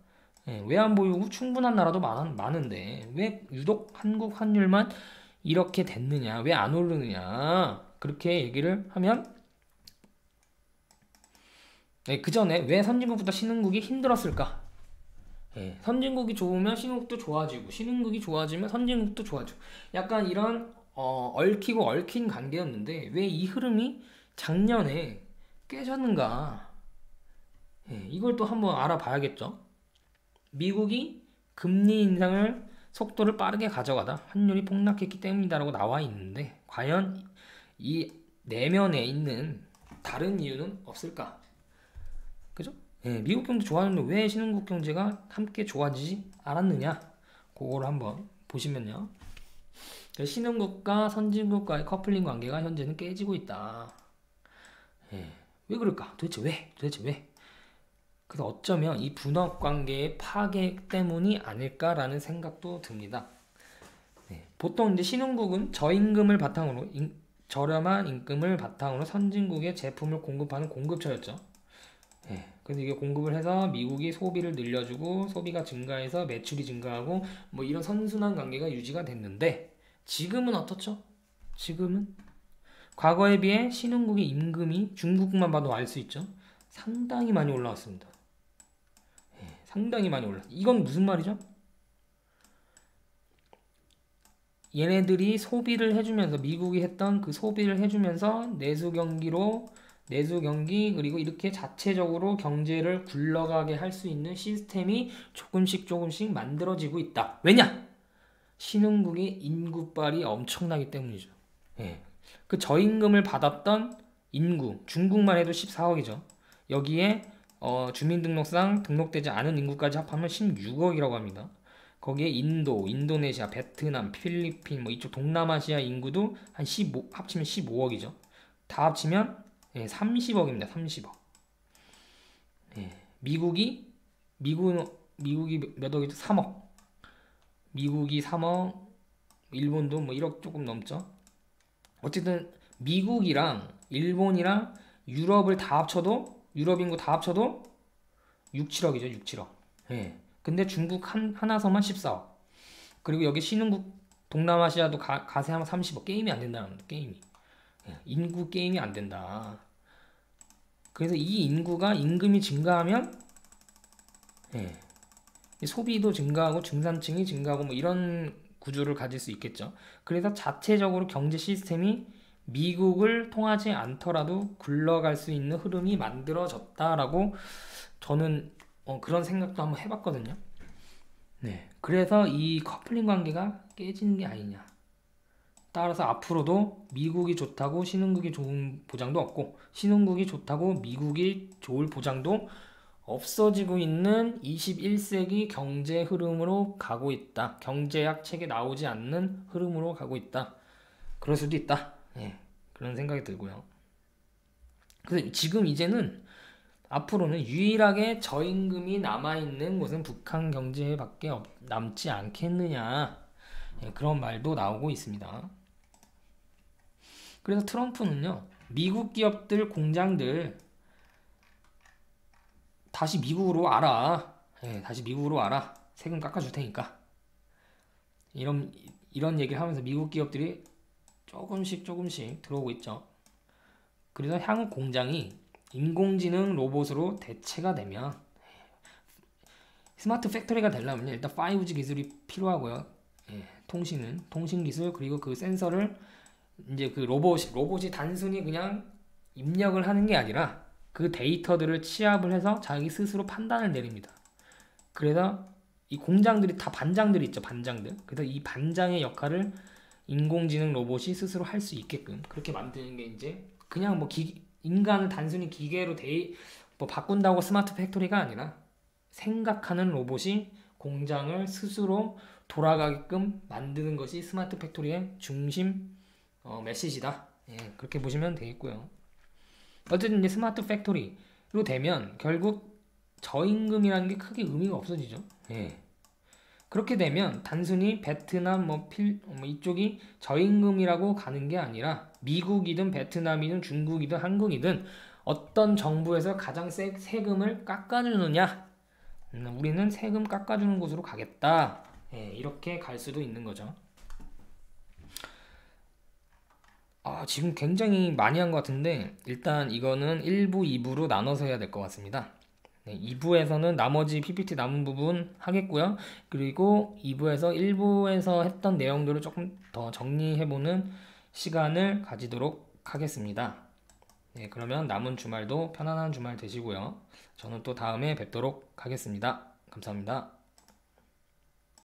예, 외환 보유고 충분한 나라도 많은데 왜 유독 한국 환율만 이렇게 됐느냐? 왜 안 오르느냐? 그렇게 얘기를 하면 그 전에 왜 선진국보다 신흥국이 힘들었을까? 예, 선진국이 좋으면 신흥국도 좋아지고 신흥국이 좋아지면 선진국도 좋아지고 약간 이런 얽히고 얽힌 관계였는데 왜 이 흐름이 작년에 깨졌는가? 예, 이걸 또 한번 알아봐야겠죠. 미국이 금리 인상을 속도를 빠르게 가져가다 환율이 폭락했기 때문이다라고 나와 있는데 과연 이 내면에 있는 다른 이유는 없을까? 그죠? 예, 미국 경제 좋아하는데 왜 신흥국 경제가 함께 좋아지지 않았느냐? 그거를 한번 보시면요. 신흥국과 선진국과의 커플링 관계가 현재는 깨지고 있다. 예, 왜 그럴까? 도대체 왜? 그래서 어쩌면 이 분업 관계의 파괴 때문이 아닐까라는 생각도 듭니다. 네, 보통 이제 신흥국은 저임금을 바탕으로 저렴한 임금을 바탕으로 선진국에 제품을 공급하는 공급처였죠. 네, 그래서 이게 공급을 해서 미국이 소비를 늘려주고 소비가 증가해서 매출이 증가하고 이런 선순환 관계가 유지가 됐는데 지금은 어떻죠? 지금은 과거에 비해 신흥국의 임금이 중국만 봐도 알 수 있죠. 상당히 많이 올라왔습니다. 상당히 많이 올라. 이건 무슨 말이죠? 얘네들이 소비를 해주면서 미국이 했던 그 소비를 해주면서 내수 경기 그리고 이렇게 자체적으로 경제를 굴러가게 할 수 있는 시스템이 조금씩 만들어지고 있다. 왜냐? 신흥국의 인구빨이 엄청나기 때문이죠. 예. 그 저임금을 받았던 인구 중국만 해도 14억이죠. 여기에 주민등록상 등록되지 않은 인구까지 합하면 16억이라고 합니다. 거기에 인도, 인도네시아, 베트남, 필리핀 이쪽 동남아시아 인구도 합치면 15억이죠. 다 합치면 30억입니다. 30억. 예, 미국이 몇 억이죠? 3억. 미국이 3억, 일본도 1억 조금 넘죠. 어쨌든 미국이랑 일본이랑 유럽을 다 합쳐도 유럽 인구 다 합쳐도 6, 7억이죠. 6, 7억. 예. 근데 중국 하나서만 14억. 그리고 여기 신흥국 동남아시아도 가세하면 30억. 게임이 안 된다는 겁니다. 게임이. 예. 인구 게임이 안 된다. 그래서 이 인구가 임금이 증가하면 예. 소비도 증가하고 중산층이 증가하고 이런 구조를 가질 수 있겠죠. 그래서 자체적으로 경제 시스템이 미국을 통하지 않더라도 굴러갈 수 있는 흐름이 만들어졌다라고 저는 그런 생각도 한번 해봤거든요. 네, 그래서 이 커플링 관계가 깨지는 게 아니냐. 따라서 앞으로도 미국이 좋다고 신흥국이 좋은 보장도 없고 신흥국이 좋다고 미국이 좋을 보장도 없어지고 있는 21세기 경제 흐름으로 가고 있다. 경제학 책에 나오지 않는 흐름으로 가고 있다. 그럴 수도 있다. 예, 그런 생각이 들고요. 그래서 지금 이제는 앞으로는 유일하게 저임금이 남아있는 곳은 북한 경제밖에 남지 않겠느냐. 예, 그런 말도 나오고 있습니다. 그래서 트럼프는요, 미국 기업들, 공장들 다시 미국으로 와라. 예, 다시 미국으로 와라. 세금 깎아줄 테니까. 이런 얘기를 하면서 미국 기업들이 조금씩 들어오고 있죠. 그래서 향후 공장이 인공지능 로봇으로 대체가 되면 스마트 팩토리가 되려면 일단 5G 기술이 필요하고요. 예, 통신 기술, 그리고 그 센서를 이제 그 로봇이 단순히 그냥 입력을 하는 게 아니라 그 데이터들을 취합을 해서 자기 스스로 판단을 내립니다. 그래서 이 공장들이 다 반장들이 있죠, 반장들. 그래서 이 반장의 역할을 인공지능 로봇이 스스로 할 수 있게끔 그렇게 만드는 게 이제 그냥 뭐 인간을 단순히 기계로 뭐 바꾼다고 스마트 팩토리가 아니라 생각하는 로봇이 공장을 스스로 돌아가게끔 만드는 것이 스마트 팩토리의 중심 메시지다. 예, 그렇게 보시면 되겠고요. 어쨌든 이제 스마트 팩토리로 되면 결국 저임금이라는 게 크게 의미가 없어지죠. 예. 그렇게 되면 단순히 베트남 뭐 이쪽이 저임금이라고 가는 게 아니라 미국이든 베트남이든 중국이든 한국이든 어떤 정부에서 가장 세금을 깎아주느냐, 우리는 세금 깎아주는 곳으로 가겠다. 예, 이렇게 갈 수도 있는 거죠. 지금 굉장히 많이 한 것 같은데 일단 이거는 1부, 2부로 나눠서 해야 될 것 같습니다. 네, 2부에서는 나머지 PPT 남은 부분 하겠고요. 그리고 2부에서 1부에서 했던 내용들을 조금 더 정리해보는 시간을 가지도록 하겠습니다. 네, 그러면 남은 주말도 편안한 주말 되시고요. 저는 또 다음에 뵙도록 하겠습니다. 감사합니다.